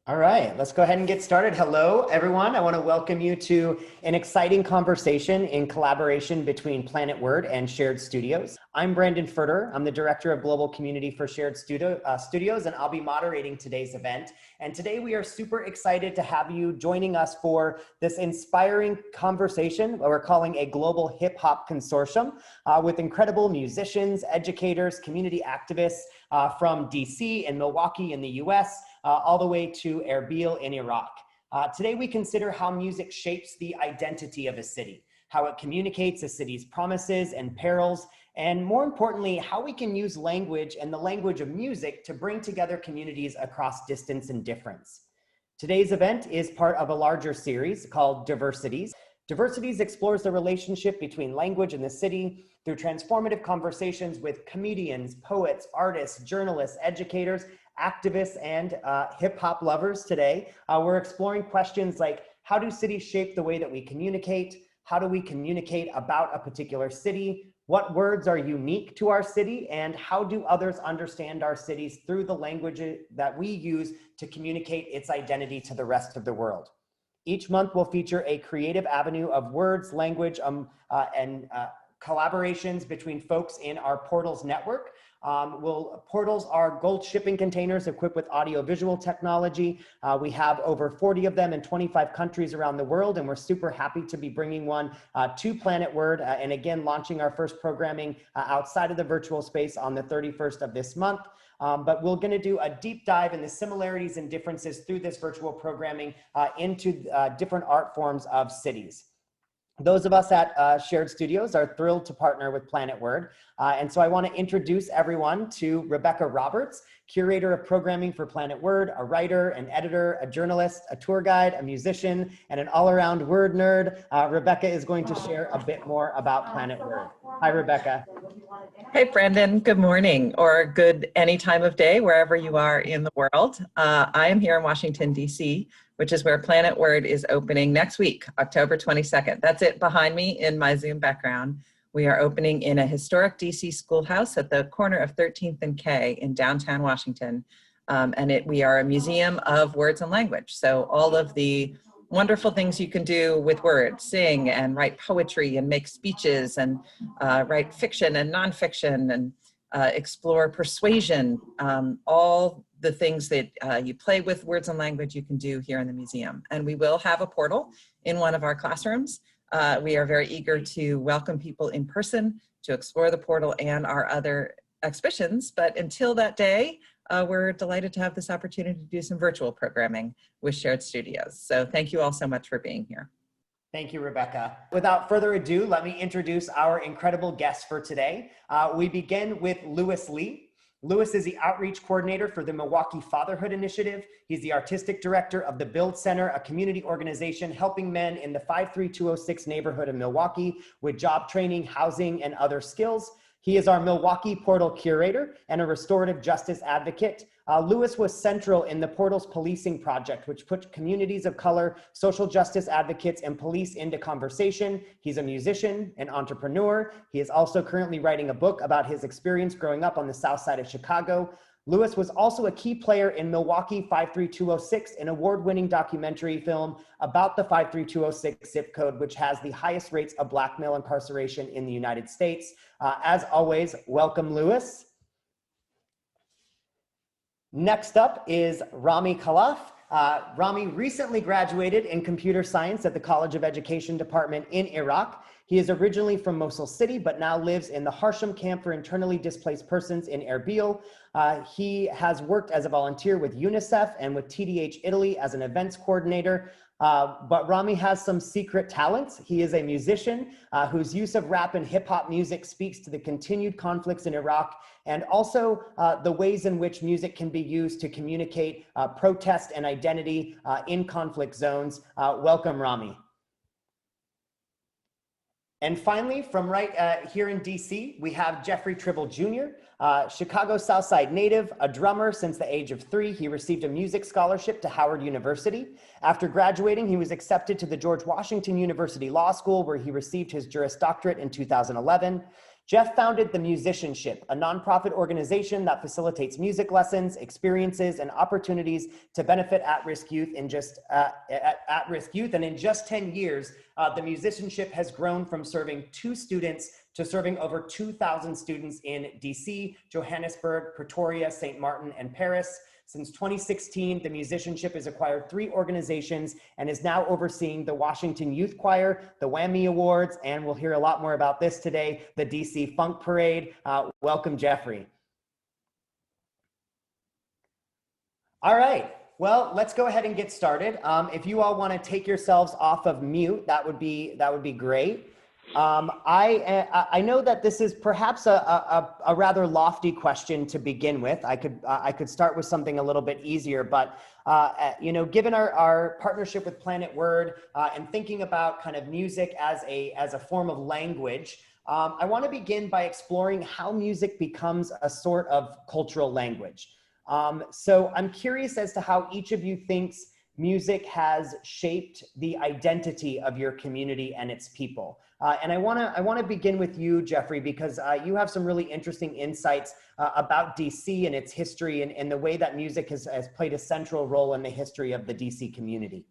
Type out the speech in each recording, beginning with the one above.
All right, let's go ahead and get started. Hello, everyone. I want to welcome you to an exciting conversation in collaboration between Planet Word and Shared Studios. I'm Brandon Furter. I'm the Director of Global Community for Shared Studios, and I'll be moderating today's event. And today we are super excited to have you joining us for this inspiring conversation we're calling a Global Hip Hop Consortium with incredible musicians, educators, community activists from DC and Milwaukee in the US, all the way to Erbil in Iraq. Today we consider how music shapes the identity of a city, how it communicates a city's promises and perils, and more importantly, how we can use language and the language of music to bring together communities across distance and difference. Today's event is part of a larger series called DIVERCITIES. DIVERCITIES explores the relationship between language and the city through transformative conversations with comedians, poets, artists, journalists, educators, activists, and hip hop lovers today. We're exploring questions like, how do cities shape the way that we communicate? How do we communicate about a particular city? What words are unique to our city? And how do others understand our cities through the language that we use to communicate its identity to the rest of the world? Each month will feature a creative avenue of words, language, and collaborations between folks in our Portals network. Portals are gold shipping containers equipped with audio-visual technology. We have over 40 of them in 25 countries around the world, and we're super happy to be bringing one to Planet Word, and again, launching our first programming outside of the virtual space on the 31st of this month. But we're going to do a deep dive in the similarities and differences through this virtual programming into different art forms of cities. Those of us at Shared Studios are thrilled to partner with Planet Word. And so I want to introduce everyone to Rebecca Roberts, Curator of Programming for Planet Word, a writer, an editor, a journalist, a tour guide, a musician, and an all-around word nerd. Rebecca is going to share a bit more about Planet Word. Hi, Rebecca. Hey, Brendan. Good morning, or good any time of day, wherever you are in the world. I am here in Washington, D.C., which is where Planet Word is opening next week, October 22nd. That's it behind me in my Zoom background. We are opening in a historic D.C. schoolhouse at the corner of 13th and K in downtown Washington. We are a museum of words and language. So all of the wonderful things you can do with words, sing and write poetry and make speeches and write fiction and nonfiction and explore persuasion, all the things that you play with words and language you can do here in the museum. And we will have a portal in one of our classrooms. We are very eager to welcome people in person to explore the portal and our other exhibitions. But until that day, we're delighted to have this opportunity to do some virtual programming with Shared Studios. So thank you all so much for being here. Thank you, Rebecca. Without further ado, let me introduce our incredible guests for today. We begin with Louis Lee. Louis is the outreach coordinator for the Milwaukee Fatherhood Initiative. He's the artistic director of the Build Center, a community organization helping men in the 53206 neighborhood of Milwaukee with job training, housing, and other skills. He is our Milwaukee Portal curator and a restorative justice advocate. Louis was central in the Portals Policing Project, which put communities of color, social justice advocates, and police into conversation. He's a musician, an entrepreneur. He is also currently writing a book about his experience growing up on the south side of Chicago. Louis was also a key player in Milwaukee 53206, an award-winning documentary film about the 53206 zip code, which has the highest rates of Black male incarceration in the United States. As always, welcome, Louis. Next up is Rami Khalaf. Rami recently graduated in computer science at the College of Education Department in Iraq. He is originally from Mosul City, but now lives in the Harsham camp for internally displaced persons in Erbil. He has worked as a volunteer with UNICEF and with TDH Italy as an events coordinator. But Rami has some secret talents. He is a musician whose use of rap and hip hop music speaks to the continued conflicts in Iraq and also the ways in which music can be used to communicate protest and identity in conflict zones. Welcome, Rami. And finally, from right here in DC, we have Jeffery Tribble Jr., Chicago Southside native, a drummer since the age of 3. He received a music scholarship to Howard University. After graduating, he was accepted to the George Washington University Law School, where he received his Juris Doctorate in 2011. Jeff founded the Musicianship, a nonprofit organization that facilitates music lessons, experiences, and opportunities to benefit at-risk youth. And in just 10 years, the Musicianship has grown from serving 2 students to serving over 2,000 students in DC, Johannesburg, Pretoria, St. Martin, and Paris. Since 2016, the Musicianship has acquired 3 organizations and is now overseeing the Washington Youth Choir, the Whammy Awards, and we'll hear a lot more about this today, the DC Funk Parade. Welcome, Jeffrey. All right, well, let's go ahead and get started. If you all want to take yourselves off of mute, that would be great. I know that this is perhaps a rather lofty question to begin with. I could start with something a little bit easier, but you know, given our partnership with Planet Word and thinking about kind of music as a form of language, I want to begin by exploring how music becomes a sort of cultural language. So I'm curious as to how each of you thinks music has shaped the identity of your community and its people. And I want to begin with you, Jeffrey, because you have some really interesting insights about DC and its history and the way that music has played a central role in the history of the DC community.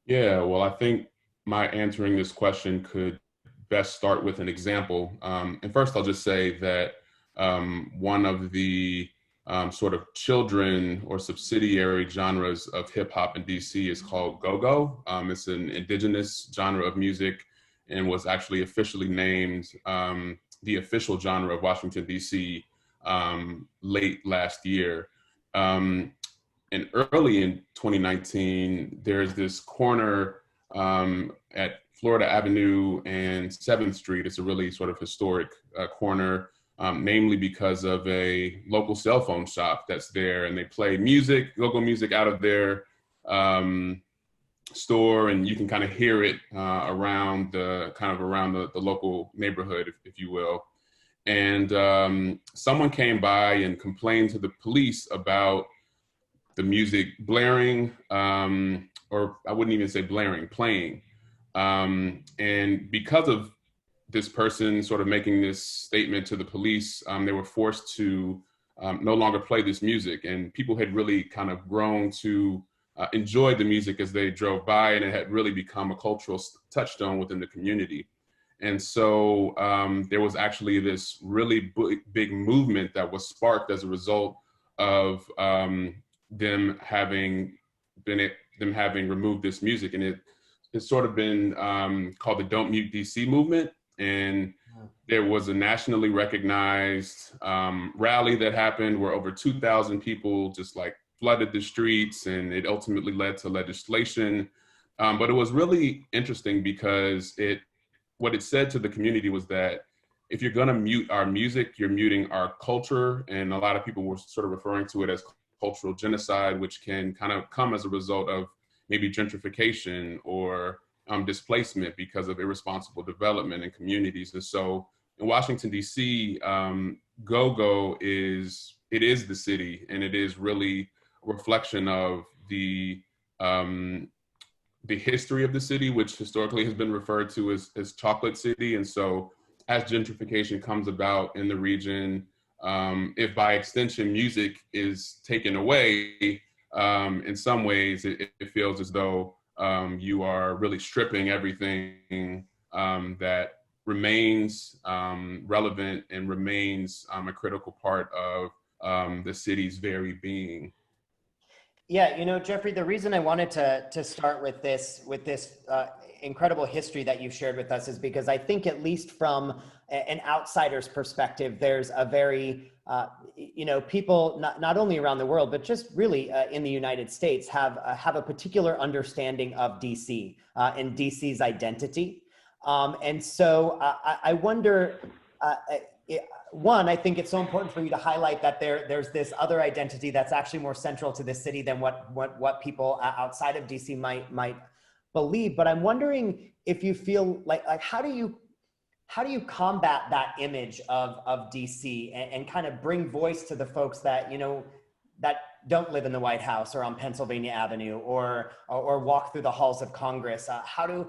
Yeah, well, I think my answering this question could best start with an example. And first, I'll just say that one of the sort of children or subsidiary genres of hip hop in DC is called go-go. It's an indigenous genre of music and was actually officially named the official genre of Washington, DC late last year. And early in 2019, there's this corner at Florida Avenue and 7th Street. It's a really sort of historic corner, namely because of a local cell phone shop that's there, and they play music, go-go music out of their store, and you can kind of hear it around the local neighborhood, if you will. And someone came by and complained to the police about the music blaring, or I wouldn't even say blaring, playing. And because of this person sort of making this statement to the police, they were forced to no longer play this music. And people had really kind of grown to enjoy the music as they drove by, and it had really become a cultural touchstone within the community. And so there was actually this really big movement that was sparked as a result of them having removed this music. And it's sort of been called the Don't Mute DC movement. And there was a nationally recognized rally that happened where over 2,000 people just like flooded the streets, and it ultimately led to legislation. But it was really interesting because what it said to the community was that if you're gonna mute our music, you're muting our culture. And a lot of people were sort of referring to it as cultural genocide, which can kind of come as a result of maybe gentrification or displacement because of irresponsible development in communities. And so in Washington, DC, go-go is the city, and it is really a reflection of the history of the city, which historically has been referred to as Chocolate City. And so as gentrification comes about in the region, if by extension music is taken away, in some ways it feels as though you are really stripping everything that remains relevant and remains a critical part of the city's very being. Yeah, you know, Jeffrey, the reason I wanted to start with this incredible history that you've shared with us is because I think, at least from an outsider's perspective, there's a very, you know, people not only around the world, but just really in the United States have a particular understanding of DC and DC's identity. And so I wonder, one, I think it's so important for you to highlight that there's this other identity that's actually more central to the city than what people outside of DC might believe. But I'm wondering if you feel like how do you combat that image of DC and kind of bring voice to the folks that, you know, that don't live in the White House or on Pennsylvania Avenue or walk through the halls of Congress? How do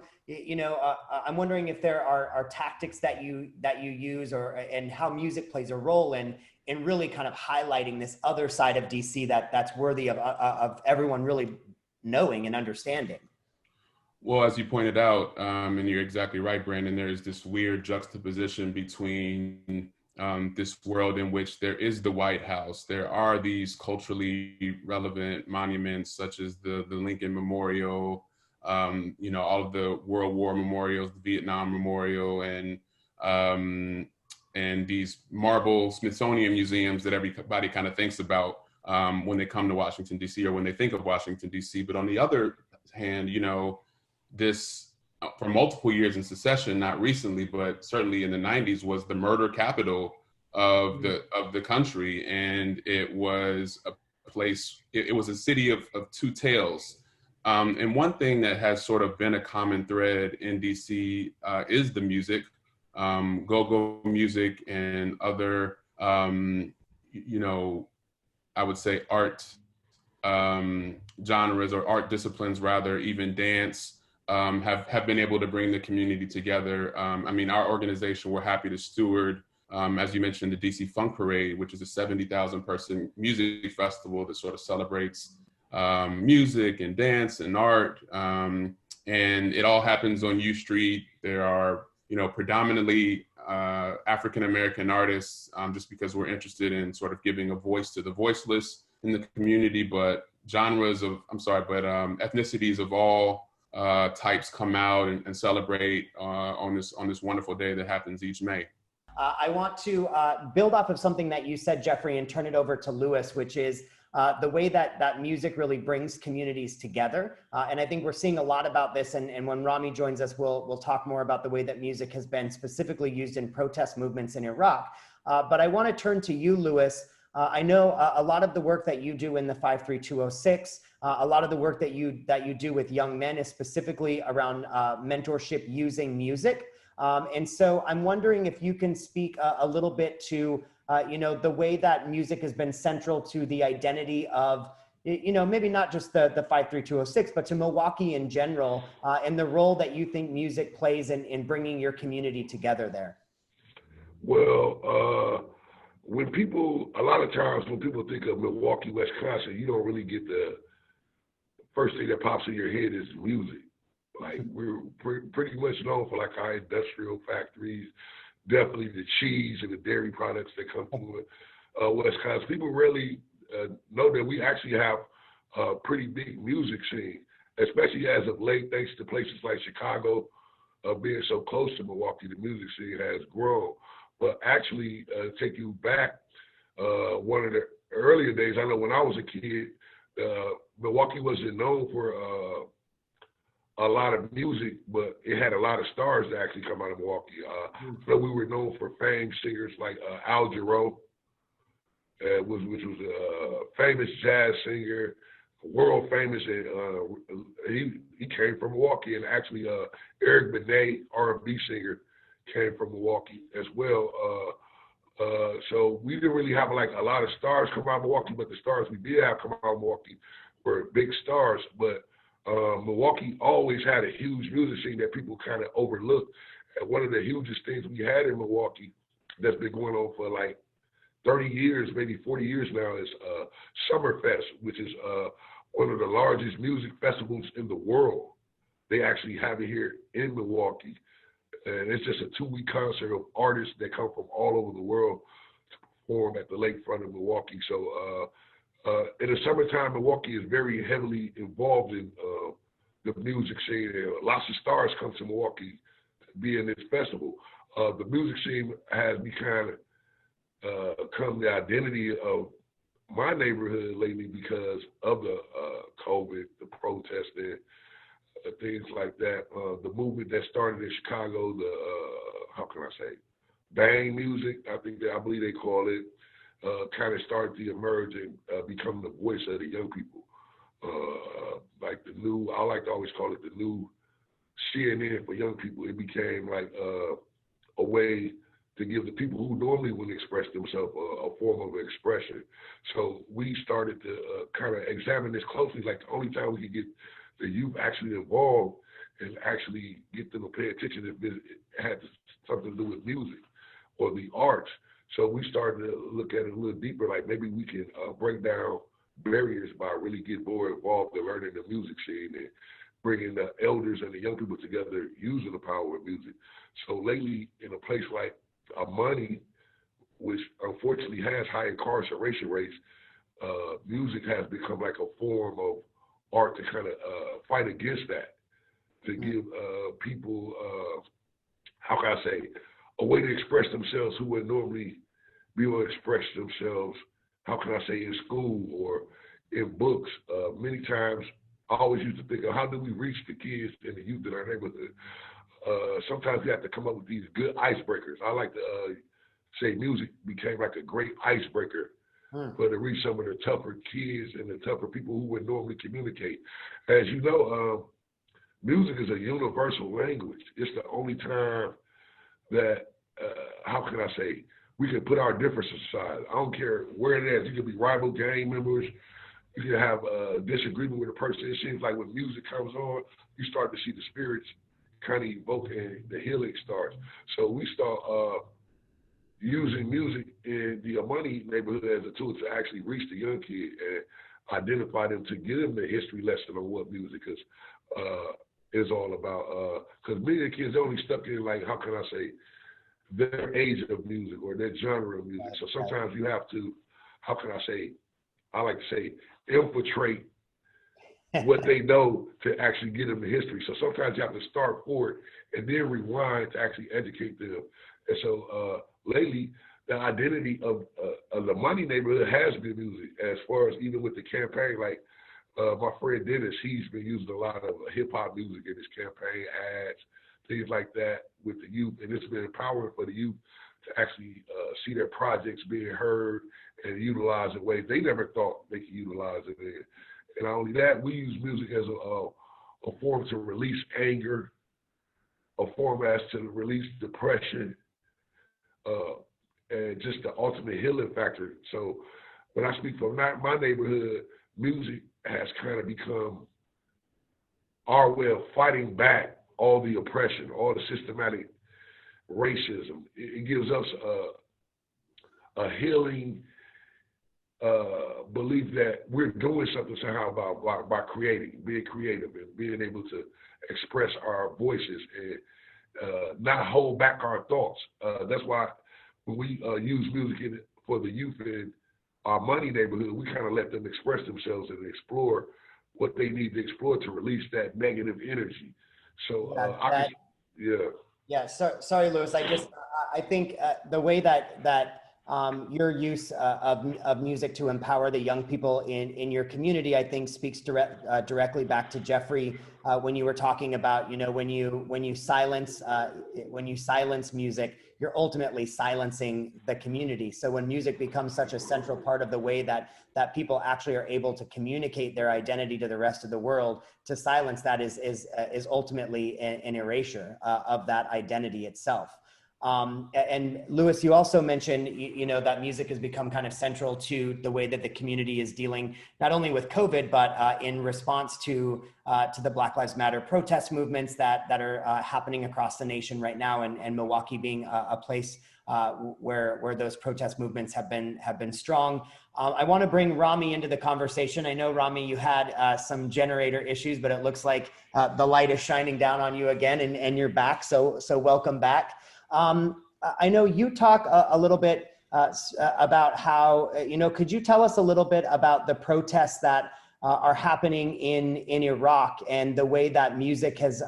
I'm wondering if there are tactics that you use and how music plays a role in really kind of highlighting this other side of DC that's worthy of everyone really knowing and understanding. Well, as you pointed out, and you're exactly right, Brandon, there is this weird juxtaposition between this world in which there is the White House. There are these culturally relevant monuments such as the Lincoln Memorial, all of the World War memorials, the Vietnam Memorial, and these marble Smithsonian museums that everybody kind of thinks about when they come to Washington, D.C., or when they think of Washington, D.C. But on the other hand, this for multiple years in succession, not recently, but certainly in the 90s, was the murder capital of the country. And it was a place, it was a city of two tales. And one thing that has sort of been a common thread in DC is the music, go-go music and other, I would say art genres or art disciplines, rather, even dance, have been able to bring the community together. Our organization, we're happy to steward, as you mentioned, the DC Funk Parade, which is a 70,000 person music festival that sort of celebrates music and dance and art. And it all happens on U Street. There are, predominantly African-American artists, just because we're interested in sort of giving a voice to the voiceless in the community, but ethnicities of all types come out and celebrate on this wonderful day that happens each May. I want to build off of something that you said, Jeffrey, and turn it over to Lewis, which is the way that music really brings communities together. And I think we're seeing a lot about this. And when Rami joins us, we'll talk more about the way that music has been specifically used in protest movements in Iraq. But I want to turn to you, Lewis. I know a lot of the work that you do in the 53206, a lot of the work that you do with young men is specifically around mentorship using music. And so I'm wondering if you can speak a little bit to, the way that music has been central to the identity of, maybe not just the 53206, but to Milwaukee in general, and the role that you think music plays in bringing your community together there. Well, a lot of times when people think of Milwaukee, Wisconsin, you don't really get the first thing that pops in your head is music. Like, we're pretty much known for like our industrial factories, definitely the cheese and the dairy products that come from Wisconsin. People really know that we actually have a pretty big music scene, especially as of late, thanks to places like Chicago being so close to Milwaukee. The music scene has grown. But actually, take you back, one of the earlier days, I know when I was a kid, Milwaukee wasn't known for a lot of music, but it had a lot of stars that actually come out of Milwaukee. So we were known for famed singers like Al Jarreau, which was a famous jazz singer, world famous, and he came from Milwaukee. And actually, Eric Benet, R&B singer, came from Milwaukee as well. So we didn't really have like a lot of stars come out of Milwaukee, but the stars we did have come out of Milwaukee were big stars. But Milwaukee always had a huge music scene that people kind of overlooked. And one of the hugest things we had in Milwaukee that's been going on for like 30 years, maybe 40 years now, is Summerfest, which is one of the largest music festivals in the world. They actually have it here in Milwaukee. And it's just a 2-week concert of artists that come from all over the world to perform at the lakefront of Milwaukee. So in the summertime, Milwaukee is very heavily involved in the music scene. Lots of stars come to Milwaukee to be in this festival. The music scene has become the identity of my neighborhood lately because of the COVID, the protesting, things like that. The movement that started in Chicago, bang music, I believe they call it, kind of started to emerge and become the voice of the young people. Like the new, I like to always call it the new CNN for young people. It became like a way to give the people who normally wouldn't express themselves a form of expression. So we started to kind of examine this closely, like the only time we could get the youth actually involved and actually get them to pay attention if it had something to do with music or the arts. So we started to look at it a little deeper, like maybe we can break down barriers by really getting more involved in learning the music scene and bringing the elders and the young people together using the power of music. So lately, in a place like Money, which unfortunately has high incarceration rates, music has become like a form of art to kind of fight against that, to give people, how can I say, a way to express themselves who would normally be able to express themselves, how can I say, in school or in books. Many times, I always used to think of how do we reach the kids and the youth in our neighborhood. Sometimes we have to come up with these good icebreakers. I like to say music became like a great icebreaker for to reach some of the tougher kids and the tougher people who would normally communicate. As you know, music is a universal language. It's the only time that, how can I say, we can put our differences aside. I don't care where it is. You could be rival gang members. You can have a disagreement with a person. It seems like when music comes on, you start to see the spirits kind of evoke and the healing starts. So we start using music in the Money neighborhood as a tool to actually reach the young kid and identify them, to give them the history lesson on what music is all about. Because many of the kids are only stuck in, like, how can I say, their age of music or their genre of music. So sometimes you have to, how can I say, I like to say, infiltrate what they know to actually get them the history. So sometimes you have to start forward and then rewind to actually educate them. And so lately, the identity of the Money neighborhood has been music, as far as even with the campaign. Like my friend Dennis, he's been using a lot of hip hop music in his campaign ads, things like that with the youth. And it's been empowering for the youth to actually see their projects being heard and utilized in ways they never thought they could utilize it in. And not only that, we use music as a form to release anger, a form as to release depression, and just the ultimate healing factor. So when I speak from my neighborhood, music has kind of become our way of fighting back all the oppression, all the systematic racism. It gives us a healing belief that we're doing something somehow by creating, being creative and being able to express our voices and not hold back our thoughts. That's why when we use music for the youth in our Money neighborhood, we kind of let them express themselves and explore what they need to explore to release that negative energy. So Sorry, Louis. I think the way that your use of music to empower the young people in your community, I think, speaks directly back to Jeffery when you were talking about, you know, when you silence music, you're ultimately silencing the community. So when music becomes such a central part of the way that people actually are able to communicate their identity to the rest of the world, to silence that is ultimately an erasure of that identity itself. And Louis, you also mentioned, you know, that music has become kind of central to the way that the community is dealing, not only with COVID, but in response to the Black Lives Matter protest movements that are happening across the nation right now, and Milwaukee being a place where those protest movements have been strong. I want to bring Rami into the conversation. I know, Rami, you had some generator issues, but it looks like the light is shining down on you again, and you're back. So welcome back. I know you talk a little bit about how, you know, could you tell us a little bit about the protests that are happening in Iraq and the way that music has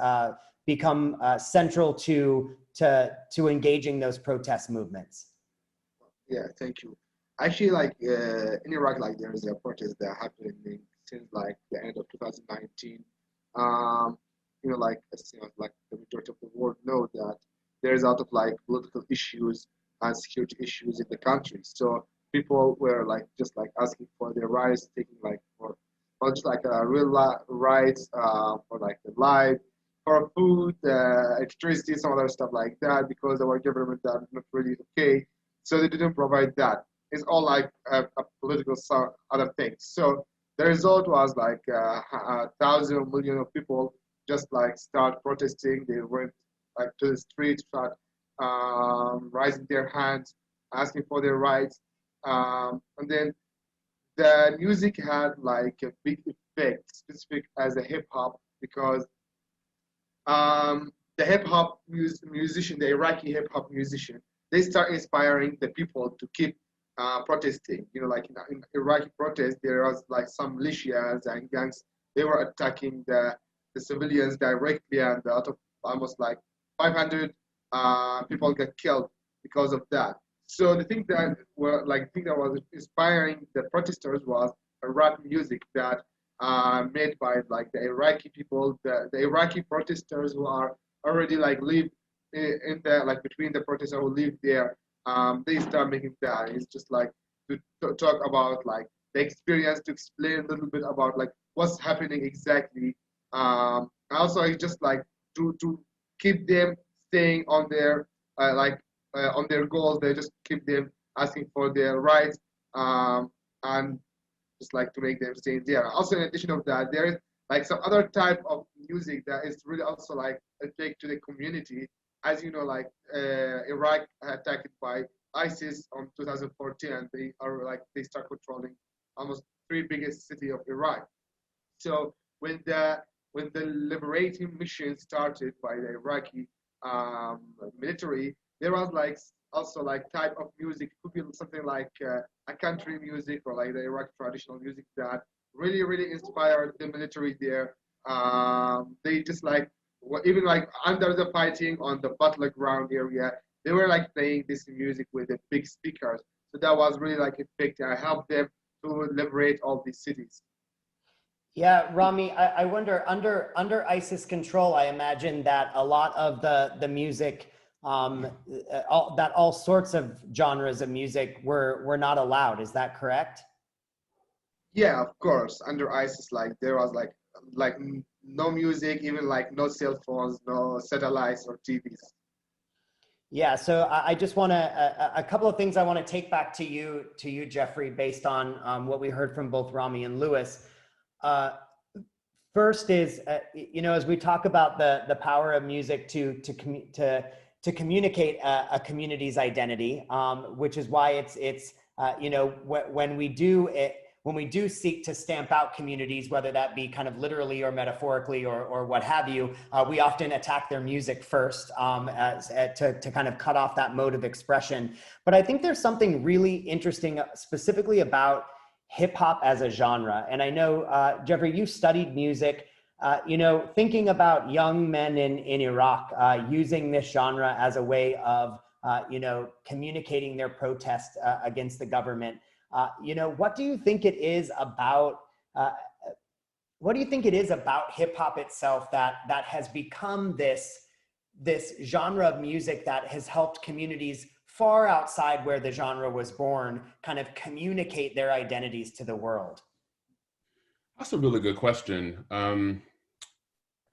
become central to engaging those protest movements? Yeah, thank you. Actually, like in Iraq, like there is a protest that happening since like the end of 2019. You know, like the majority of the world know that there's a lot of like political issues and security issues in the country. So people were like just like asking for their rights, taking like for just like real rights for like the life, for food, electricity, some other stuff like that, because our government are not really okay. So they didn't provide that. It's all like a political other things. So the result was like 1,000 million of people just like start protesting. They went like to the street, start raising their hands, asking for their rights. And then the music had like a big effect, specific as a hip hop, because the hip hop musician, the Iraqi hip hop musician, they start inspiring the people to keep protesting. You know, like in Iraqi protests, there was like some militias and gangs. They were attacking the civilians directly, and a lot of almost like 500 people got killed because of that. So the thing that was inspiring the protesters was a rap music that made by like the Iraqi people, the Iraqi protesters who are already like live in the like between the protesters who live there. They start making that. It's just like to talk about like the experience, to explain a little bit about like what's happening exactly. Also, it's just like to keep them staying on their on their goals. They just keep them asking for their rights, and just like to make them stay there. Also, in addition of that, there is like some other type of music that is really also like affect to the community. As you know, like Iraq attacked by ISIS on 2014, and they start controlling almost three biggest city of Iraq. So when the liberating mission started by the Iraqi military, there was like also like type of music, could be something like a country music or like the Iraqi traditional music that really inspired the military there. They just like even like under the fighting on the battleground area, they were like playing this music with the big speakers. So that was really like effective. I helped them to liberate all these cities. Yeah, Rami, I wonder, under ISIS control, I imagine that a lot of the music, all sorts of genres of music were not allowed. Is that correct? Yeah, of course. Under ISIS, like there was like no music, even like no cell phones, no satellites or TVs. Yeah, so I just want to, a couple of things I want to take back to you, Jeffrey, based on what we heard from both Rami and Lewis. First is, you know, as we talk about the power of music to communicate a community's identity, which is why it's you know, when we do seek to stamp out communities, whether that be kind of literally or metaphorically or what have you, we often attack their music first to kind of cut off that mode of expression. But I think there's something really interesting specifically about hip hop as a genre. And I know, Jeffrey, you studied music, you know, thinking about young men in Iraq using this genre as a way of, you know, communicating their protest against the government. You know, what do you think it is about hip hop itself that has become this genre of music that has helped communities far outside where the genre was born kind of communicate their identities to the world? That's a really good question. I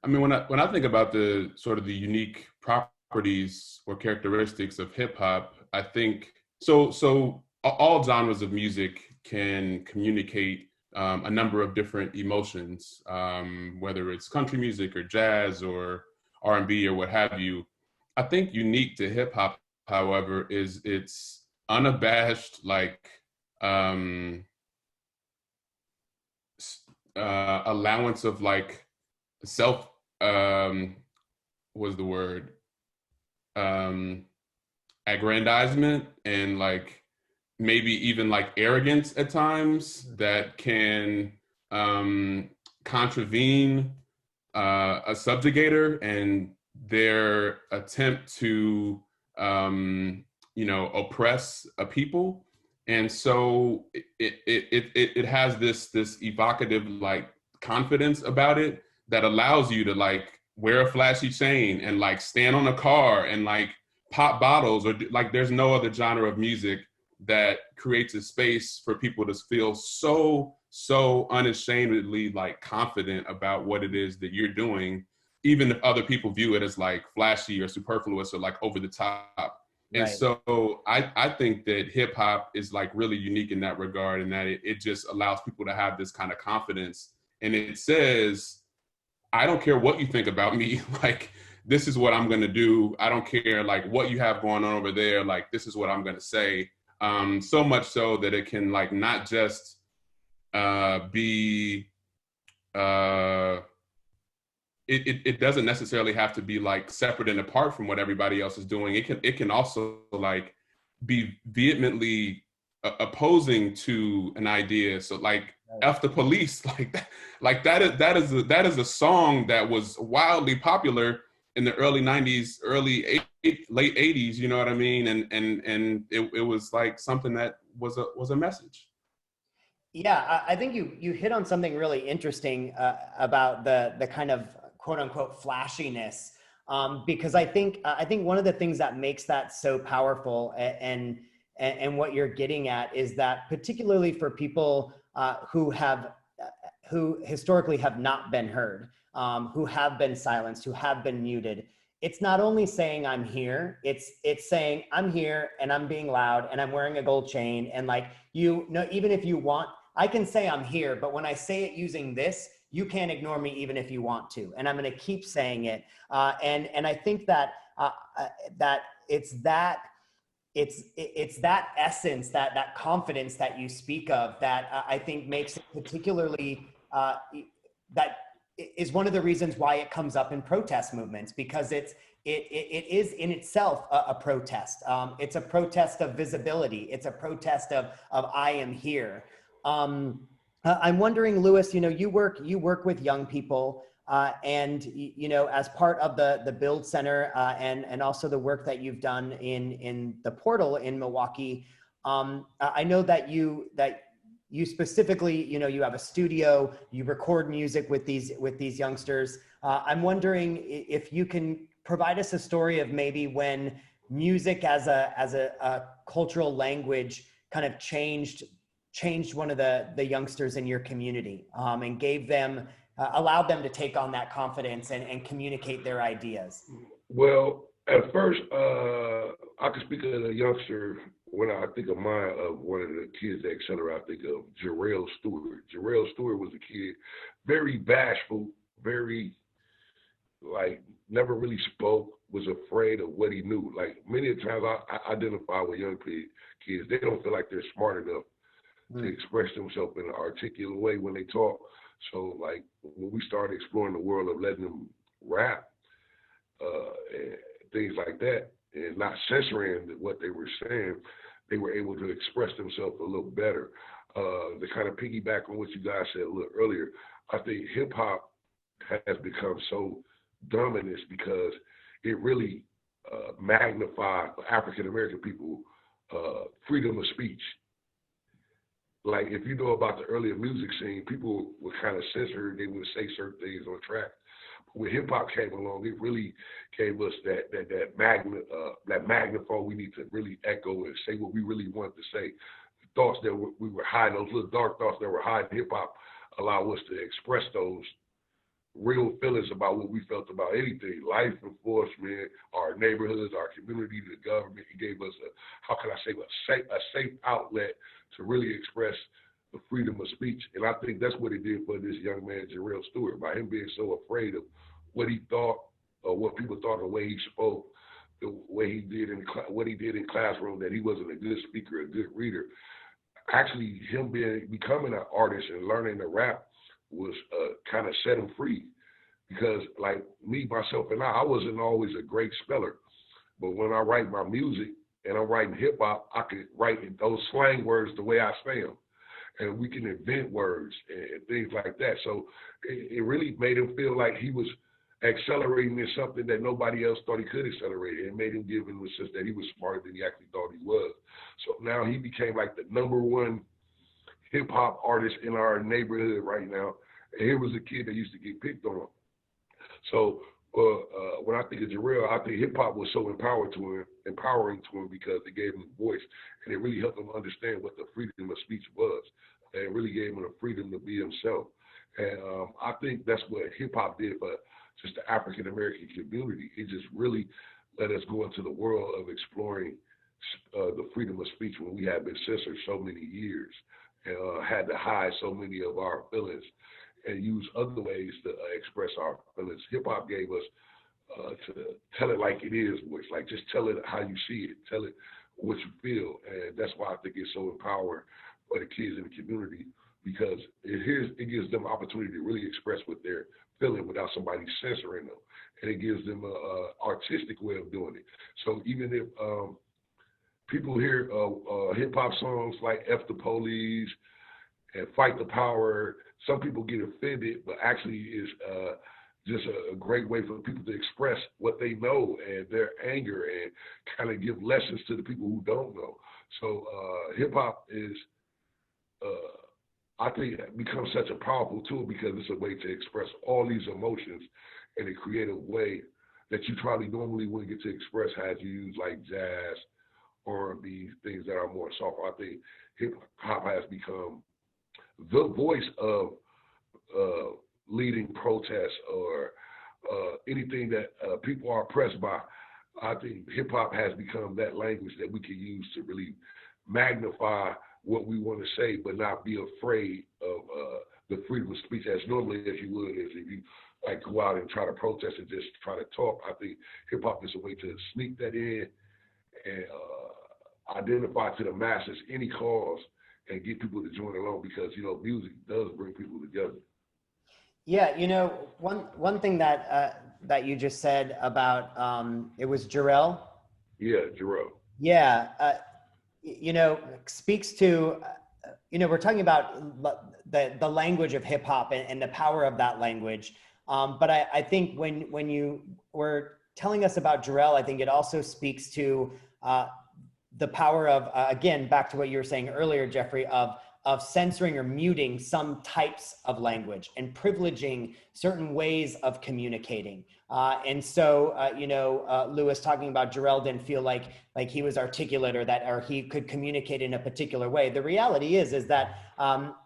mean, when I think about the sort of the unique properties or characteristics of hip hop, I think so all genres of music can communicate a number of different emotions, whether it's country music or jazz or R&B or what have you. I think unique to hip hop, however, is its unabashed like allowance of like self was the word aggrandizement and like maybe even like arrogance at times that can contravene a subjugator and their attempt to you know, oppress a people. And so it has this evocative like confidence about it that allows you to like wear a flashy chain and like stand on a car and like pop bottles, or like there's no other genre of music that creates a space for people to feel so unashamedly like confident about what it is that you're doing, even if other people view it as like flashy or superfluous or like over the top. And so I think that hip hop is like really unique in that regard, and that it just allows people to have this kind of confidence. And it says, I don't care what you think about me. Like, this is what I'm going to do. I don't care like what you have going on over there. Like, this is what I'm going to say. So much so that it can like not just be, it doesn't necessarily have to be like separate and apart from what everybody else is doing. It can also like be vehemently opposing to an idea. So like F the police, like that is a song that was wildly popular in the early 90s, late 80s, you know what I mean? And it was like something that was a message. Yeah, I think you hit on something really interesting about the kind of quote unquote flashiness, because I think one of the things that makes that so powerful and what you're getting at is that particularly for people who historically have not been heard, who have been silenced, who have been muted. It's not only saying I'm here, it's saying I'm here and I'm being loud and I'm wearing a gold chain, and like, you know, even if you want, I can say I'm here, but when I say it using this, you can't ignore me even if you want to, and I'm going to keep saying it. And I think that that it's that essence, that confidence that you speak of, that I think makes it particularly that is one of the reasons why it comes up in protest movements, because it is in itself a protest. It's a protest of visibility. It's a protest of I am here. I'm wondering, Louis, you know, you work with young people, and you know, as part of the Build Center, and also the work that you've done in the portal in Milwaukee. I know that you specifically, you know, you have a studio, you record music with these youngsters. I'm wondering if you can provide us a story of maybe when music as a cultural language kind of changed one of the youngsters in your community, and gave them, allowed them to take on that confidence and communicate their ideas. Well, at first, I could speak of a youngster. When I think of one of the kids that accelerated, I think of Jarrell Stewart. Jarrell Stewart was a kid, very bashful, very, like, never really spoke, was afraid of what he knew. Like, many times I identify with young kids, they don't feel like they're smart enough to express themselves in an articulate way when they talk. So, like, when we started exploring the world of letting them rap, and things like that, and not censoring what they were saying, they were able to express themselves a little better. To kind of piggyback on what you guys said a little earlier, I think hip hop has become so dominant because it really magnified African American people freedom of speech. Like, if you know about the earlier music scene, people were kind of censored. They would say certain things on track. But when hip hop came along, it really gave us that magnifier we need to really echo and say what we really want to say. The thoughts that we were hiding, those little dark thoughts that were hiding, hip hop allow us to express those real feelings about what we felt about anything, life enforcement, our neighborhoods, our community, the government. It gave us a safe outlet to really express the freedom of speech. And I think that's what it did for this young man, Jarrell Stewart, by him being so afraid of what he thought or what people thought, the way he spoke, the way he did what he did in classroom, that he wasn't a good speaker, a good reader. Actually, him becoming an artist and learning to rap was kind of set him free, because like me, myself, and I wasn't always a great speller, but when I write my music and I'm writing hip hop, I can write those slang words the way I say them, and we can invent words and things like that. So it really made him feel like he was accelerating in something that nobody else thought he could accelerate. It made him give him the sense that he was smarter than he actually thought he was. So now he became like the #1 hip hop artist in our neighborhood right now. And here was a kid that used to get picked on. So when I think of Jarrell, I think hip hop was so empowering to him because it gave him a voice, and it really helped him understand what the freedom of speech was. And it really gave him the freedom to be himself. And I think that's what hip hop did for just the African American community. It just really let us go into the world of exploring the freedom of speech when we have been censored so many years and had to hide so many of our feelings and use other ways to express our feelings. Hip hop gave us to tell it like it is, which like just tell it how you see it, tell it what you feel, and that's why I think it's so empowering for the kids in the community, because it gives them opportunity to really express what they're feeling without somebody censoring them, and it gives them a artistic way of doing it. So even if people hear hip hop songs like "F the Police" and "Fight the Power," some people get offended, but actually is just a great way for people to express what they know and their anger and kind of give lessons to the people who don't know. So hip hop is, I think, becomes such a powerful tool because it's a way to express all these emotions in a creative way that you probably normally wouldn't get to express had you use like jazz, R&B, things that are more soft. I think hip hop has become the voice of leading protests or anything that people are oppressed by. I think hip hop has become that language that we can use to really magnify what we want to say, but not be afraid of the freedom of speech as normally as you would if you like go out and try to protest and just try to talk. I think hip hop is a way to sneak that in and identify to the masses any cause and get people to join along, because music does bring people together. Yeah, one thing that you just said about it was Jarrell. Yeah, Jarrell. Yeah, speaks to we're talking about the language of hip hop and the power of that language. But I think when you were telling us about Jarrell, I think it also speaks to the power of again, back to what you were saying earlier, Jeffrey, of censoring or muting some types of language and privileging certain ways of communicating. And so, Lewis talking about Jarrell didn't feel like he was articulate or he could communicate in a particular way. The reality is that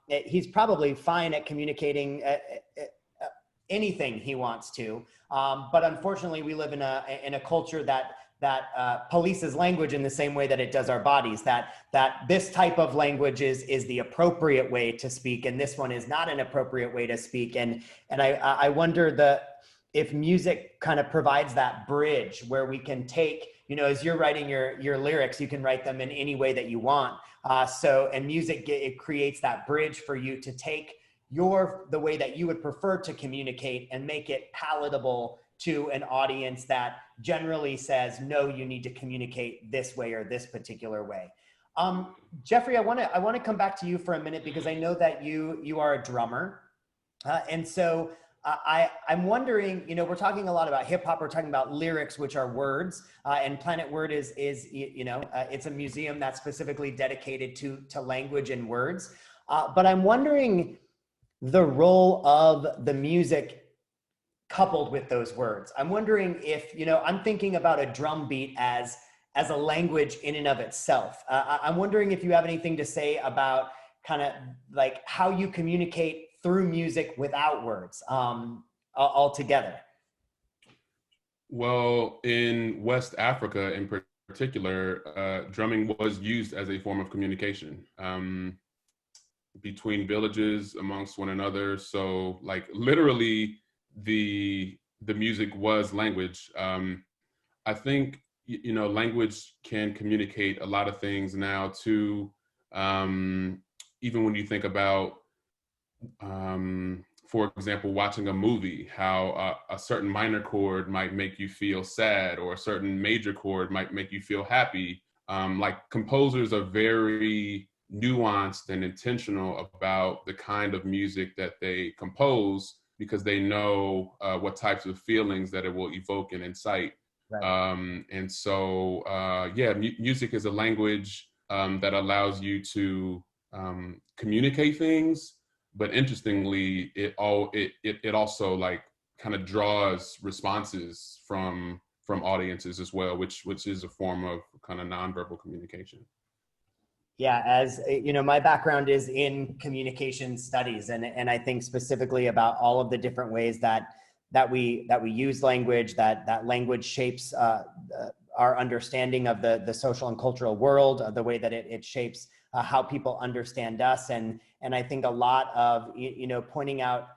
he's probably fine at communicating anything he wants to. But unfortunately, we live in a culture that polices language in the same way that it does our bodies, that this type of language is the appropriate way to speak, and this one is not an appropriate way to speak. And I wonder if music kind of provides that bridge where we can take, as you're writing your lyrics, you can write them in any way that you want. And music, it creates that bridge for you to take the way that you would prefer to communicate and make it palatable to an audience that generally says, no, you need to communicate this way or this particular way. Jeffrey, I want to come back to you for a minute, because I know that you are a drummer. And so I'm wondering, we're talking a lot about hip hop, we're talking about lyrics, which are words, and Planet Word is it's a museum that's specifically dedicated to language and words. But I'm wondering the role of the music coupled with those words. I'm wondering if, I'm thinking about a drum beat as a language in and of itself. I'm wondering if you have anything to say about kind of like how you communicate through music without words altogether. Well, in West Africa in particular, drumming was used as a form of communication between villages, amongst one another. So like literally, the music was language. I think language can communicate a lot of things now too. Even when you think about, for example, watching a movie, how a certain minor chord might make you feel sad, or a certain major chord might make you feel happy. Like composers are very nuanced and intentional about the kind of music that they compose, because they know what types of feelings that it will evoke and incite. Right. And so, music is a language that allows you to communicate things, but interestingly, it also like kind of draws responses from audiences as well, which is a form of kind of nonverbal communication. Yeah, as my background is in communication studies, and I think specifically about all of the different ways that we use language, that language shapes our understanding of the social and cultural world, the way that it shapes how people understand us. And I think a lot of, pointing out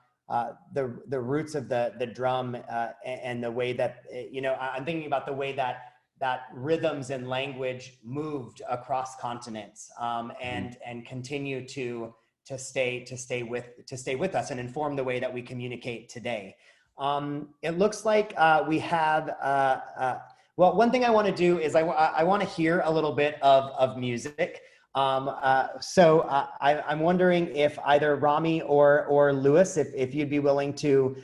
the roots of the drum and the way that, I'm thinking about the way that rhythms and language moved across continents and continue to stay with us and inform the way that we communicate today. It looks like we have, well, one thing I want to do is I want to hear a little bit of music. So I'm wondering if either Rami or Lewis, if you'd be willing to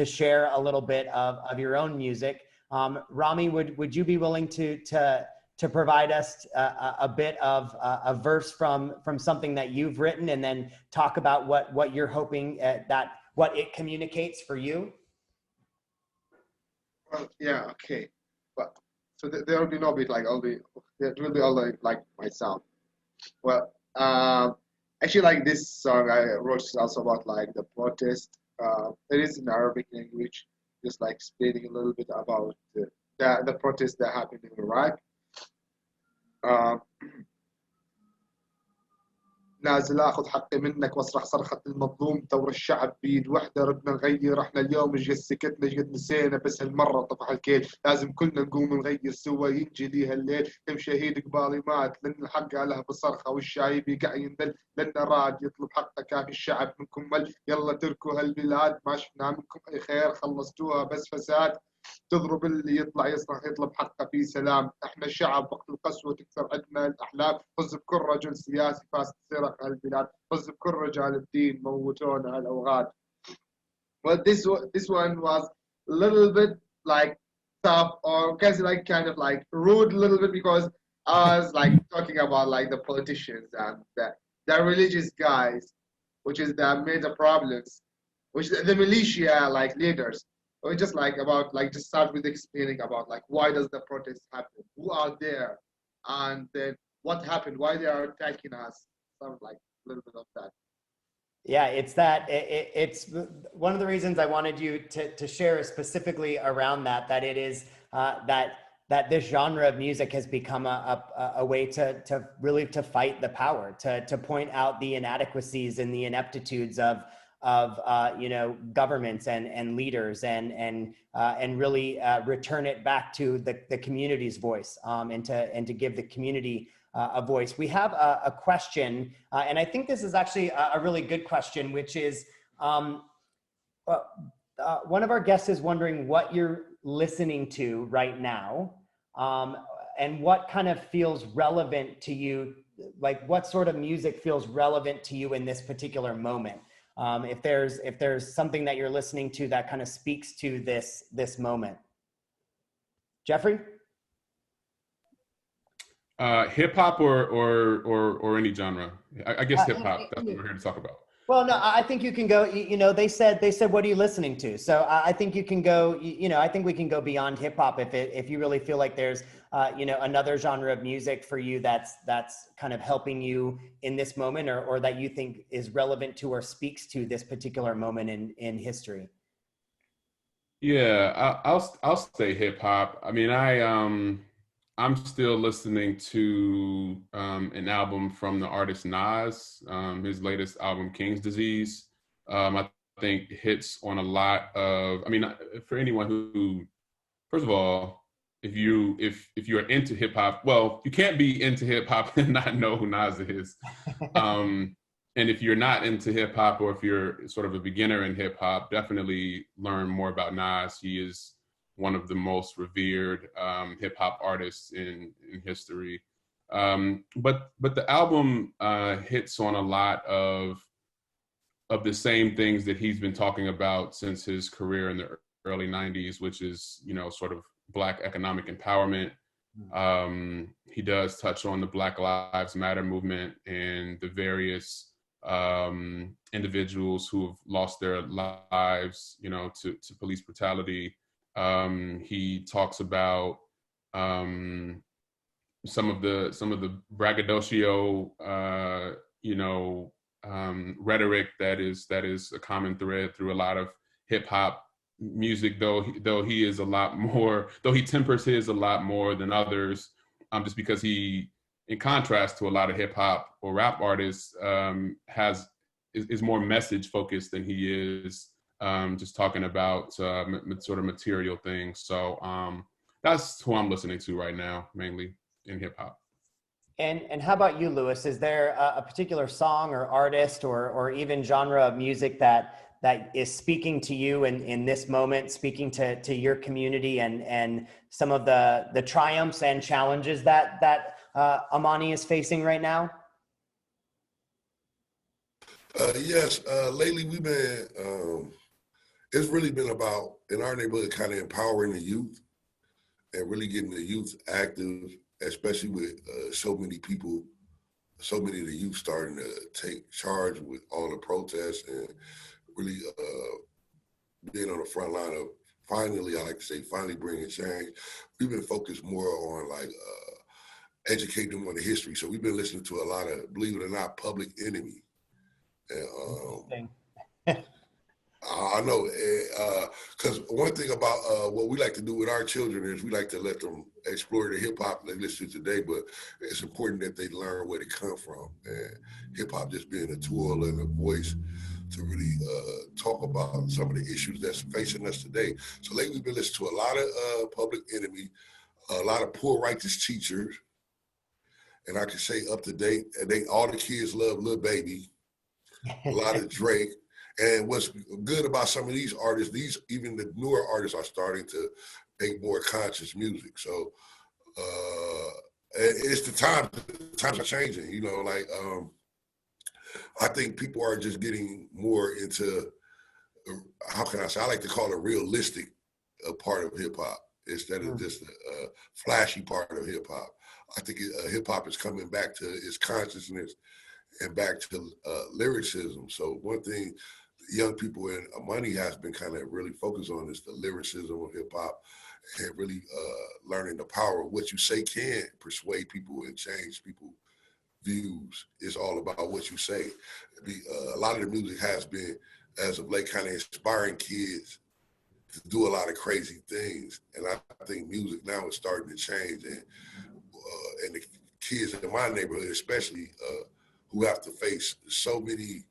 share a little bit of your own music. Rami, would you be willing to provide us a bit of a verse from something that you've written, and then talk about what you're hoping what it communicates for you? Well, yeah, okay. But so there will be no beat, like it will be all like my sound. Well, actually, like this song I wrote is also about like the protest. It is in Arabic language, just like explaining a little bit about the protest that happened in Iraq. نازل اخذ حقي منك واصرخ صرخة المظلوم، ثور الشعب بيد وحده، ردنا نغير، احنا اليوم ايش قد سكتنا، ايش قد نسينا، بس هالمره طفح الكيل، لازم كلنا نقوم نغير سوا، ينجي لي هالليل، كم شهيد قبالي مات، لان الحق عليه بصرخه، والشايب يقع ينذل، لان راد يطلب حقه، كافي الشعب منكم مل، يلا تركوا هالبلاد، ما شفنا منكم اي خير، خلصتوها بس فساد، تضرب اللي يطلع يصرخ يطلب حقه في سلام، احنا الشعب وقت القسوه تكثر عندنا الاحلام، طز بكل رجل سياسي فاسد سرق هالبلاد، طز بكل رجال الدين موتونا هالاوغاد. Well, this one was a little bit like tough, or kind of like rude a little bit, because I was like talking about like the politicians and the religious guys, which is the major problems, which the militia like leaders. Or just like about like just start with explaining about like why does the protest happen, who are there, and then what happened, why they are attacking us, something like a little bit of that. Yeah, it's that it's one of the reasons I wanted you to share specifically around that it is that this genre of music has become a way to really to fight the power, to point out the inadequacies and the ineptitudes of governments and leaders, and really return it back to the community's voice, and to give the community a voice. We have a question, and I think this is actually a really good question, which is one of our guests is wondering what you're listening to right now, and what kind of feels relevant to you, like what sort of music feels relevant to you in this particular moment. If there's something that you're listening to that kind of speaks to this moment. Jeffrey? Hip hop or any genre. I guess hip hop. That's what we're here to talk about. Well, no, I think you can go. They said, what are you listening to? So I think you can go. I think we can go beyond hip hop if you really feel like there's another genre of music for you that's kind of helping you in this moment, or that you think is relevant to or speaks to this particular moment in history. Yeah, I'll say hip hop. I mean, I'm still listening to an album from the artist Nas, his latest album, King's Disease. I think hits on a lot of, I mean, for anyone who, first of all, if you're into hip hop, well, you can't be into hip hop and not know who Nas is. And if you're not into hip hop, or if you're sort of a beginner in hip hop, definitely learn more about Nas. He is one of the most revered hip hop artists in history. But the album hits on a lot of the same things that he's been talking about since his career in the early 90s, which is, sort of Black economic empowerment. He does touch on the Black Lives Matter movement and the various individuals who have lost their lives, to police brutality. He talks about some of the braggadocio, rhetoric that is a common thread through a lot of hip hop music, though he is a lot more, though he tempers his a lot more than others, just because he, in contrast to a lot of hip hop or rap artists, is more message focused than he is just talking about sort of material things. So that's who I'm listening to right now, mainly in hip hop. And how about you, Lewis? Is there a particular song or artist or even genre of music that is speaking to you in this moment, speaking to your community and some of the triumphs and challenges that Amani is facing right now? Yes, lately we've been, it's really been about, in our neighborhood, kind of empowering the youth and really getting the youth active, especially with so many people, so many of the youth starting to take charge with all the protests and really being on the front line of finally, I like to say, finally bringing change. We've been focused more on like educating them on the history. So we've been listening to a lot of, believe it or not, Public Enemy. And, I know, because one thing about what we like to do with our children is we like to let them explore the hip hop they listen to today, but it's important that they learn where they come from. And hip hop just being a tool and a voice to really talk about some of the issues that's facing us today. So lately we've been listening to a lot of Public Enemy, a lot of poor righteous teachers, and I can say up to date, and all the kids love Lil Baby, a lot of Drake. And what's good about some of these artists, even the newer artists are starting to make more conscious music. So it's the times are changing, you know, like I think people are just getting more into, how can I say, I like to call it realistic part of hip hop instead of just a flashy part of hip hop. I think hip hop is coming back to its consciousness and back to lyricism. So one thing young people in money has been kind of really focused on is the lyricism of hip hop and really learning the power of what you say can persuade people and change people's views. It's all about what you say. A lot of the music has been, as of late, kind of inspiring kids to do a lot of crazy things. And I think music now is starting to change. And the kids in my neighborhood, especially, who have to face so many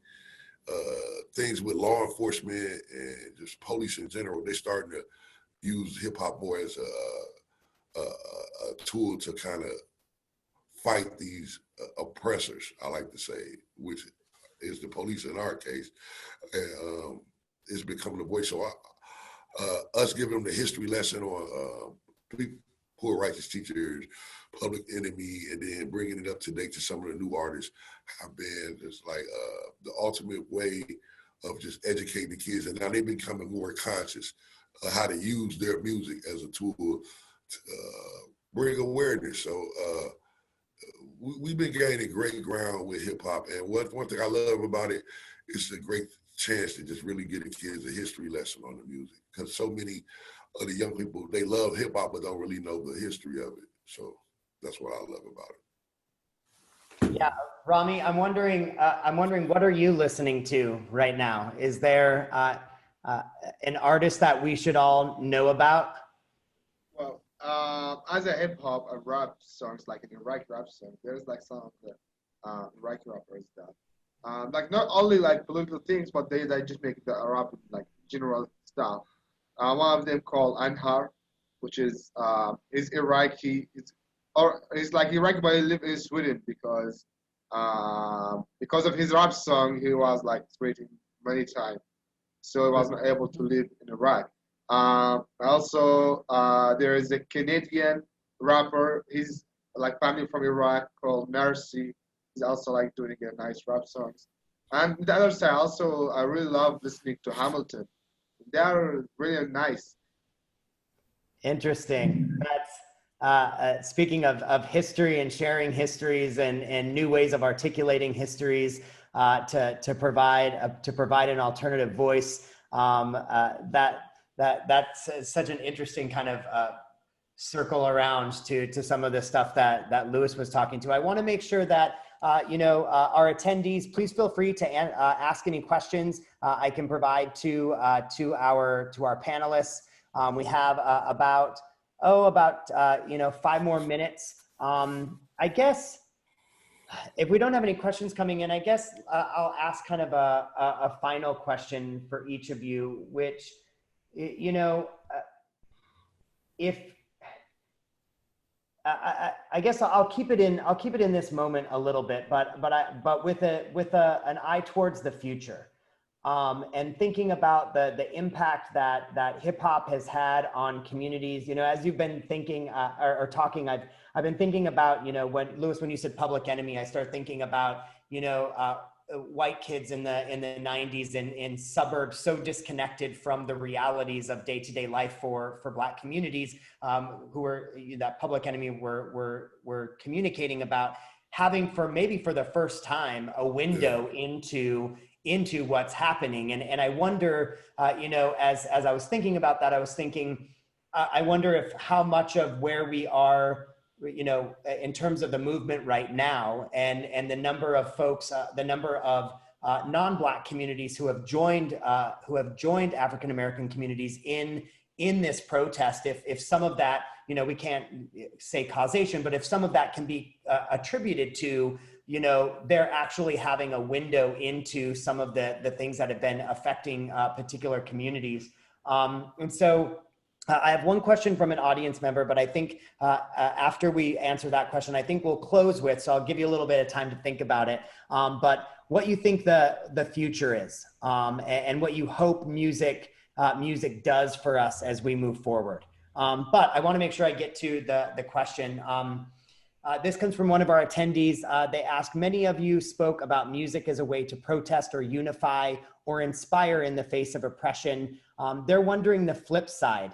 things with law enforcement and just police in general, they're starting to use hip hop more as a tool to kind of fight these oppressors, I like to say, which is the police in our case. And it's becoming a voice. So us giving them the history lesson on poor righteous teachers, Public Enemy, and then bringing it up to date to some of the new artists have been just like the ultimate way of just educating the kids. And now they're becoming more conscious of how to use their music as a tool to bring awareness. So we've been gaining great ground with hip hop. And one thing I love about it is the great chance to just really get the kids a history lesson on the music. Because so many of the young people, they love hip hop, but don't really know the history of it. So that's what I love about it. Yeah, Rami, I'm wondering what are you listening to right now? Is there an artist that we should all know about? Well, as a hip hop and rap songs, like an Iraqi rap song, there's like some of the Iraqi rappers that, like not only like political things, but they just make the rap like general stuff. One of them called Anhar, which is Iraqi. It's like Iraqi, but he lives in Sweden because of his rap song, he was like threatened many times, so he was not able to live in Iraq. Also, there is a Canadian rapper. He's like family from Iraq called Mercy. He's also like doing a nice rap songs. And the other side, also, I really love listening to Hamilton. They are really nice. Interesting. That's speaking of history and sharing histories and new ways of articulating histories to provide an alternative voice. That's such an interesting kind of circle around to some of the stuff that Lewis was talking to. I want to make sure that our attendees, please feel free to ask any questions I can provide to our panelists. We have about 5 more minutes. I guess if we don't have any questions coming in, I guess I'll ask kind of a final question for each of you, which, if I guess I'll keep it in this moment a little bit, but with an eye towards the future, and thinking about the impact that hip hop has had on communities. As you've been thinking or talking, I've been thinking about, when you said Public Enemy, I started thinking about white kids in the 90s in suburbs so disconnected from the realities of day-to-day life for Black communities, who were that Public Enemy were communicating about having maybe for the first time a window into what's happening. And I wonder, as I was thinking about that, I was thinking, I wonder if how much of where we are, in terms of the movement right now, and the number of folks, the number of non-Black communities who have joined African-American communities in this protest, if some of that, we can't say causation, but if some of that can be attributed to, they're actually having a window into some of the things that have been affecting particular communities. And so I have one question from an audience member, but I think after we answer that question, I think we'll close with, so I'll give you a little bit of time to think about it, but what you think the future is, and what you hope music does for us as we move forward. But I wanna make sure I get to the question. This comes from one of our attendees. They ask, many of you spoke about music as a way to protest or unify or inspire in the face of oppression. They're wondering the flip side.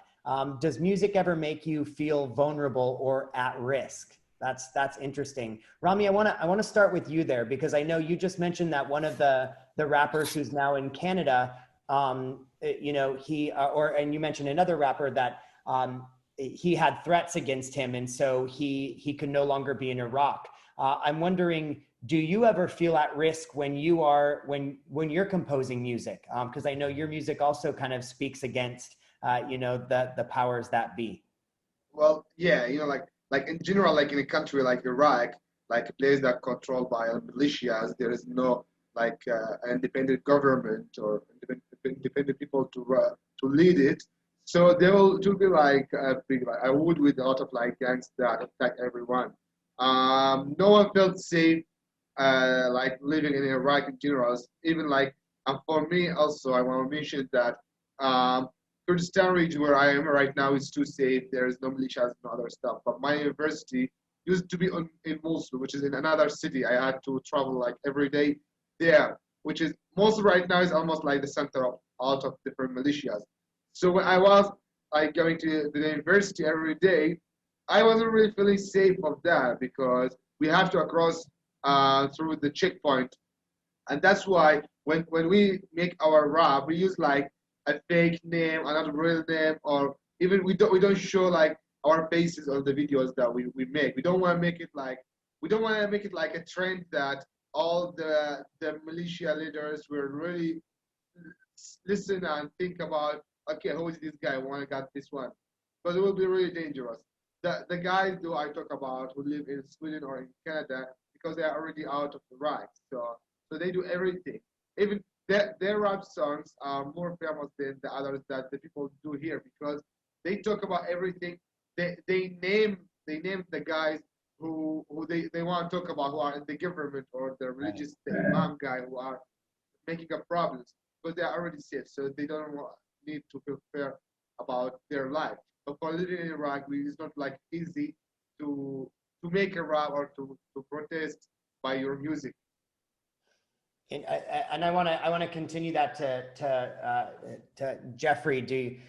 Does music ever make you feel vulnerable or at risk? That's interesting. Rami, I wanna start with you there, because I know you just mentioned that one of the rappers who's now in Canada, and you mentioned another rapper that he had threats against him, and so he could no longer be in Iraq. I'm wondering, do you ever feel at risk when you're composing music? Because I know your music also kind of speaks against the powers that be. Well, yeah, like in general, like in a country like Iraq, like a place that controlled by militias, there is no independent government or independent people to lead it. So there will be like a big, like, a wood with a lot of like gangs that attack everyone. No one felt safe, like living in Iraq in general. Even like, and for me also, I want to mention that Kurdistan region where I am right now is too safe. There is no militias and other stuff. But my university used to be in Mosul, which is in another city. I had to travel like every day there, which is Mosul right now is almost like the center of a lot of different militias. So when I was like going to the university every day, I wasn't really feeling safe of that, because we have to cross through the checkpoint. And that's why when we make our rap, we use like a fake name, another real name, or even we don't show like our faces on the videos that we make. We don't want to make it like a trend that all the militia leaders will really listen and think about, okay, who is this guy? I want to get this one. But it will be really dangerous. The guys who I talk about who live in Sweden or in Canada, because they are already out of Iraq, so they do everything. Even their rap songs are more famous than the others that the people do here, because they talk about everything. They name the guys who they want to talk about, who are in the government or the religious, the imam guy, who are making up problems, because they are already safe, so they don't need to feel fear about their life. But for living in Iraq, it's not like easy to make a rap or to protest by your music. And I want to continue that to Jeffrey.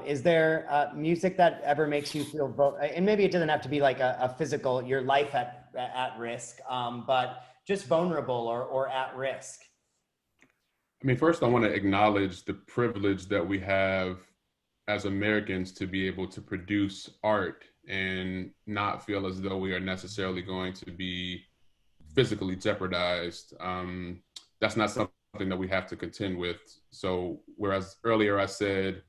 Is there music that ever makes you feel, and maybe it doesn't have to be like a physical, your life at risk, but just vulnerable or at risk? I mean, first I want to acknowledge the privilege that we have as Americans to be able to produce art and not feel as though we are necessarily going to be physically jeopardized, that's not something that we have to contend with. So whereas earlier I said,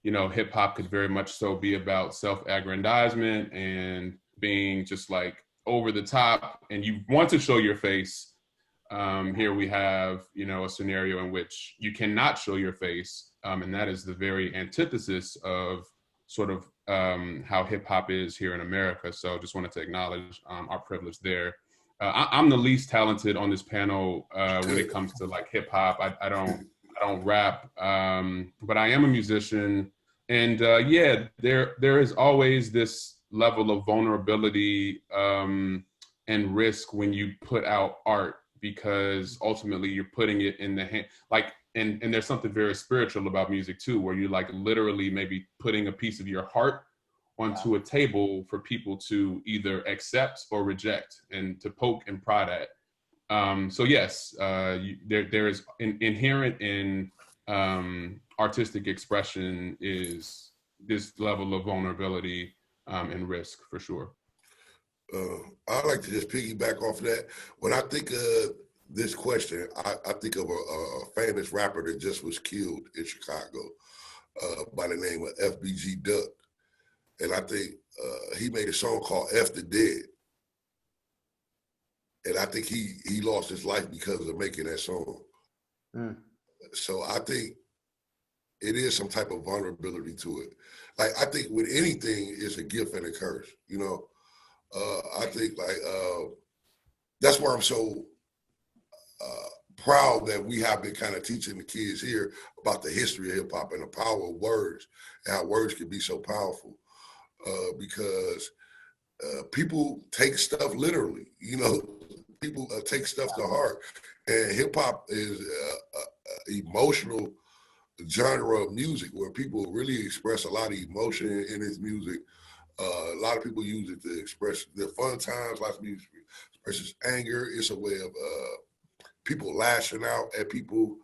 you know, hip hop could very much so be about self-aggrandizement and being just like over the top, and you want to show your face. Here we have, you know, a scenario in which you cannot show your face, and that is the very antithesis of sort of how hip hop is here in America. So just wanted to acknowledge our privilege there. I'm the least talented on this panel when it comes to like hip hop. I don't rap, but I am a musician, and yeah, there is always this level of vulnerability and risk when you put out art, because ultimately you're putting it in the hand, like, and there's something very spiritual about music too, where you're like literally maybe putting a piece of your heart onto a table for people to either accept or reject and to poke and prod at. So yes, there is inherent in artistic expression is this level of vulnerability and risk for sure. I'd like to just piggyback off of that. When I think of this question, I think of a famous rapper that just was killed in Chicago by the name of FBG Duck. And I think he made a song called F the Dead. And I think he lost his life because of making that song. So I think it is some type of vulnerability to it. Like, I think with anything, it's a gift and a curse, you know? I think like, that's why I'm so proud that we have been kind of teaching the kids here about the history of hip hop and the power of words and how words can be so powerful. Because people take stuff literally, you know, people take stuff to heart, and hip hop is an emotional genre of music where people really express a lot of emotion in its music. A lot of people use it to express their fun times. Lots of music expresses anger. It's a way of people lashing out at people,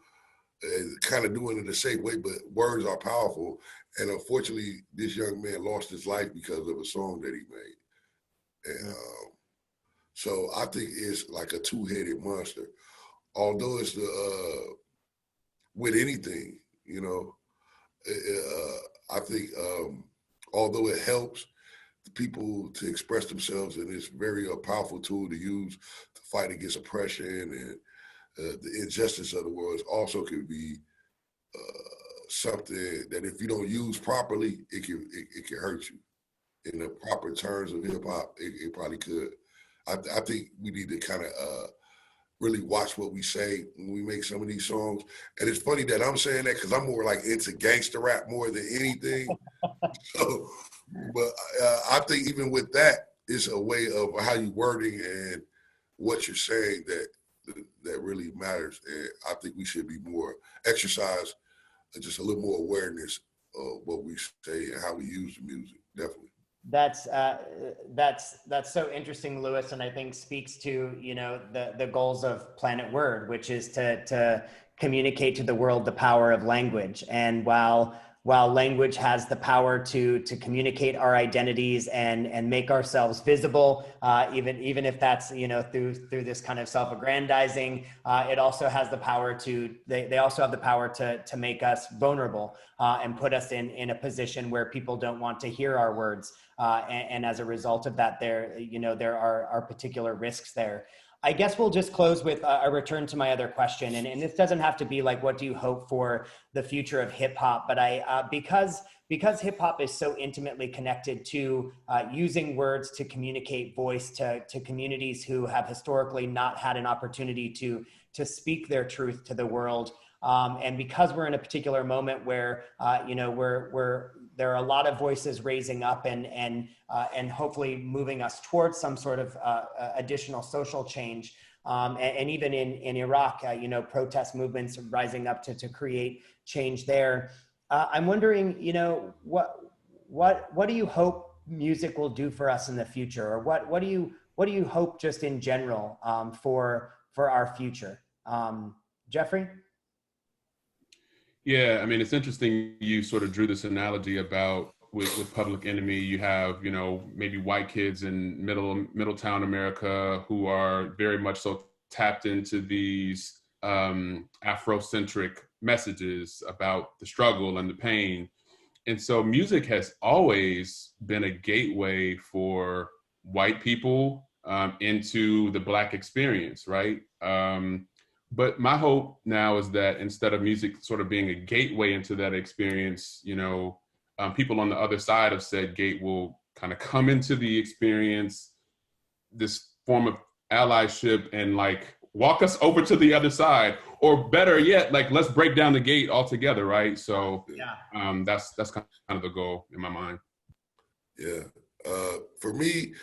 kind of doing it a safe way, but words are powerful. And unfortunately, this young man lost his life because of a song that he made. And so I think it's like a two-headed monster. Although it's with anything, you know, I think although it helps people to express themselves, and it's very powerful tool to use to fight against oppression and the injustice of the world, also can be something that if you don't use properly, it can hurt you. In the proper terms of hip hop, it probably could. I think we need to kind of really watch what we say when we make some of these songs. And it's funny that I'm saying that because I'm more like into gangster rap more than anything. So, but I think even with that, it's a way of how you wording and what you're saying that really matters. And I think we should be more exercise, just a little more awareness of what we say and how we use the music. Definitely. That's so interesting, Lewis, and I think speaks to, you know, the goals of Planet Word, which is to communicate to the world the power of language. And while language has the power to communicate our identities and make ourselves visible, even if that's, you know, through this kind of self-aggrandizing, it also has the power they also have the power to make us vulnerable and put us in a position where people don't want to hear our words. And as a result of that, there are particular risks there. I guess we'll just close with a return to my other question. And this doesn't have to be like, what do you hope for the future of hip hop? But because hip hop is so intimately connected to using words to communicate voice to communities who have historically not had an opportunity to speak their truth to the world. And because we're in a particular moment where, there are a lot of voices raising up and hopefully moving us towards some sort of additional social change. And even in Iraq, protest movements rising up to create change there. I'm wondering, what do you hope music will do for us in the future? Or what do you hope just in general for our future? Jeffrey? Yeah, I mean, it's interesting you sort of drew this analogy about with Public Enemy. You have, you know, maybe white kids in Middletown America who are very much so tapped into these Afrocentric messages about the struggle and the pain. And so music has always been a gateway for white people into the Black experience, right? But my hope now is that instead of music sort of being a gateway into that experience, you know, people on the other side of said gate will kind of come into the experience, this form of allyship, and like walk us over to the other side, or better yet, like let's break down the gate altogether, right? So that's kind of the goal in my mind. Yeah, for me,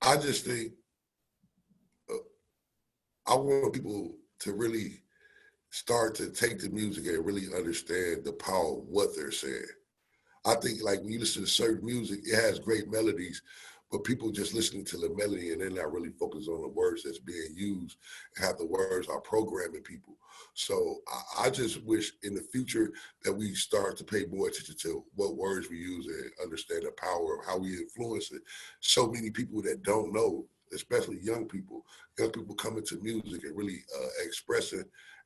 I just think I want people to really start to take the music and really understand the power of what they're saying. I think like when you listen to certain music, it has great melodies, but people just listening to the melody and they're not really focused on the words that's being used and how the words are programming people. So I just wish in the future that we start to pay more attention to what words we use and understand the power of how we influence it. So many people that don't know, especially young people come into music and really expressing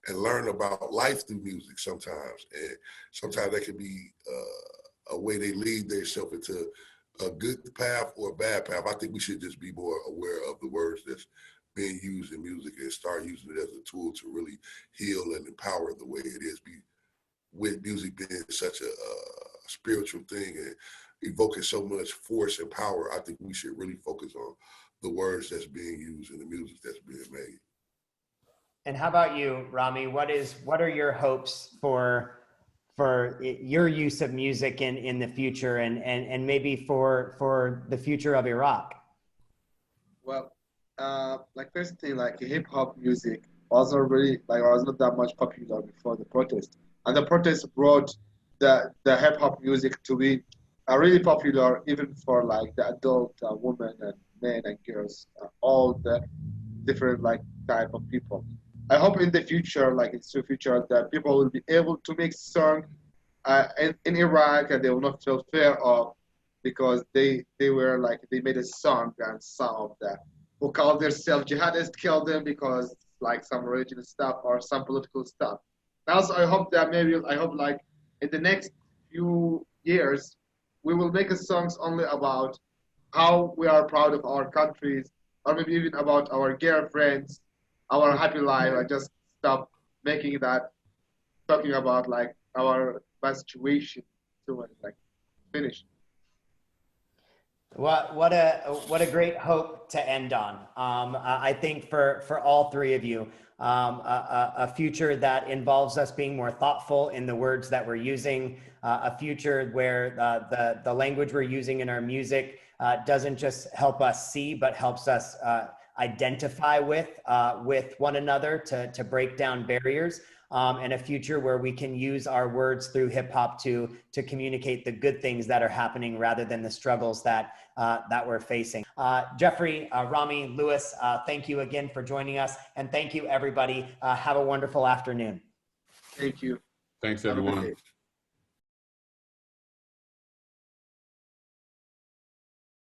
and learn about life through music sometimes. And sometimes that can be a way they lead themselves into a good path or a bad path. I think we should just be more aware of the words that's being used in music and start using it as a tool to really heal and empower the way it is. With music being such a spiritual thing and evoking so much force and power, I think we should really focus on the words that's being used in the music that's being made. And how about you, Rami? What are your hopes for your use of music in the future, and maybe for the future of Iraq? Well, like first thing, like hip hop music was not that much popular before the protest, and the protest brought the hip hop music to be really popular even for like the adult women and men and girls, all the different like type of people. I hope in the future, like in the future, that people will be able to make songs in Iraq and they will not feel fear of, because they made a song and some of them who call themselves jihadists killed them because like some religious stuff or some political stuff. And also I hope like in the next few years we will make songs only about how we are proud of our countries, or maybe even about our girlfriends, our happy life. I just stop making that, talking about like our bad situation. So like finish. What a great hope to end on. I think for all three of you, a future that involves us being more thoughtful in the words that we're using, a future where the language we're using in our music doesn't just help us see, but helps us identify with one another to break down barriers, and a future where we can use our words through hip hop to communicate the good things that are happening rather than the struggles that we're facing. Jeffery, Rami, Lewis, thank you again for joining us, and thank you everybody. Have a wonderful afternoon. Thank you. Thanks everyone.